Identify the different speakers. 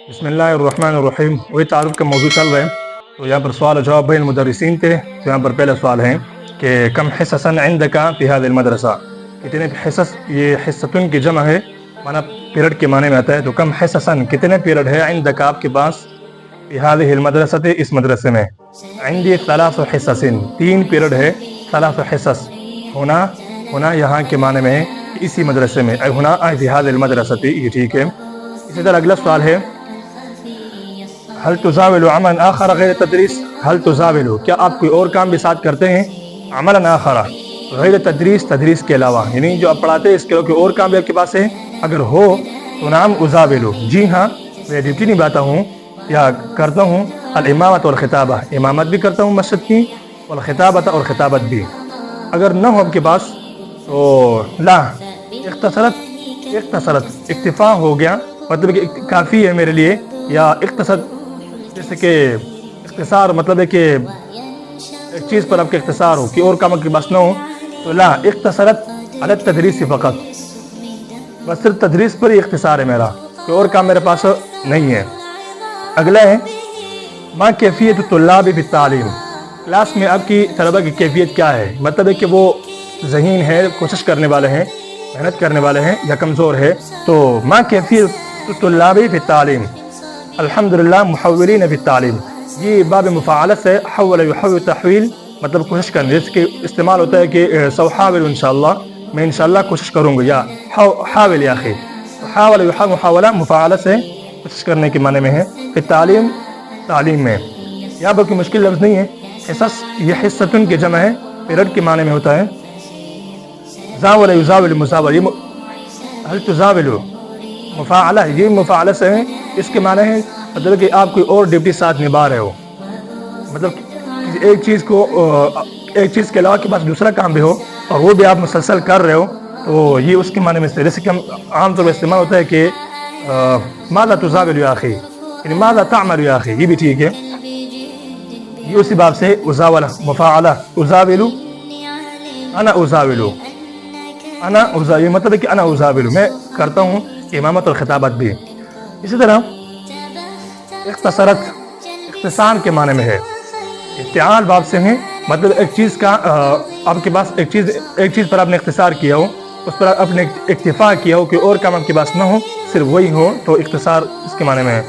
Speaker 1: बिस्मिल्लाहिर्रहमानिर्रहीम। वही तारुफ का मौजूद चल रहा है, तो यहाँ पर सवाल जवाब बैन मुदर्रिसीन थे। तो यहाँ पर पहला सवाल है कि कम हिस्सन इंदका फी हादिल मदरसा, कितने हिस्स, ये हिस्सतुन की जमा है, माना पीरियड के माने में आता है। तो कम हिस्सन, कितने पीरियड है इंदका आपके पास, फी हादिल मदरसा, इस मदरसे में। इंदी सलासु हिस्सिन, 3 पीरियड है। सलासु हिस्स होना, होना यहाँ के माने में है इसी मदरसे में, होना फी हादिल मदरसा, ये ठीक है। इसी तरह अगला सवाल है हल तुज़ाविलु अमलन आखर गैर तदरीस, हल तुज़ाविलु, क्या आप कोई और काम भी साथ करते हैं, अमलन आखर गैर तदरीस, तदरीस के अलावा, यानी जो आप पढ़ाते हैं इसके अलावा कोई और काम भी आपके पास है। अगर हो तो नाम उज़ाविलु, जी हाँ मैं ड्यूटी निभाता हूँ या करता हूँ। अल इमामत वल खिताबा, इमामत भी करता हूँ मस्जिद की, वल खिताबत, और खिताबत भी। अगर न हो आपके पास तो ला इख्तसरत, इक्तिफा हो गया, मतलब कि काफ़ी है मेरे लिए, या इख्तसर जैसे कि इख्तिसार, मतलब है कि एक चीज़ पर आपके इख्तिसार हो कि और काम आपके पास ना हो। तो ला इख्तसरत अला तदरीस फ़क़त, बस सिर्फ तदरीस पर ही इख्तिसार है मेरा, कोई और काम मेरे पास नहीं है। अगला है मा कैफियत तुल्लाब फी तालीम, क्लास में आपकी तलबा की कैफियत क्या है, मतलब है कि वो ज़हीन है, कोशिश करने वाले हैं, मेहनत करने वाले हैं, या कमज़ोर है। तो मा कैफियत तुल्लाब फी तालीम, अल्हम्दुलिल्लाह मुहव्विलीन फी तालीम, ये बाब मुफ़ाअलत से हव्वल युहव्विल तहवील, मतलब कोशिश करने, जिसके इस्तेमाल होता है कि सौहाविल इंशाअल्लाह, मैं इंशाअल्लाह कोशिश करूँगा, या हाविल या अखी। हावल युहव्विल मुहावला मुफ़ाअलत से कोशिश करने के माने में है। फिर तालीम, तालीम में यहाँ पर कोई मुश्किल लफ्ज़ नहीं है। हिस्स, ये हिस्सतुन के जमा है, पीरियड के माने में होता है। ज़ावल युज़ाविल मुज़ावल, ये हल तुज़ाविलु मुफ़ाअला, ये मुफ़ाअला से है, इसके माने हैं मतलब कि आप कोई और ड्यूटी साथ निभा रहे हो, मतलब एक चीज़ को, एक चीज़ के अलावा के पास दूसरा काम भी हो और वो भी आप मुसलसल कर रहे हो, तो ये उसके माने में से। जैसे कि हम आमतौर पर इस्तेमाल होता है कि माज़ा तुज़ाविलु या अखी, यानी माज़ा तामलु या अखी, ये भी ठीक है। ये उसी बाब से उज़ावला मुफ़ाअला, उज़ाविलु अना उज़ाविलु, अना उज़ाविलु, मतलब है कि अना उज़ाविलु, मैं करता हूँ इमामत और खिताबत भी। इसी तरह इख्तसरत, इख्तिसार के माने में है, इस्तिआल बाब से है, मतलब एक चीज़ का आपके पास एक चीज़ पर आपने इख्तिसार किया हो, उस पर आपने इक्तिफा किया हो कि और काम आपके पास ना हो, सिर्फ वही हो, तो इख्तिसार इसके माने में है।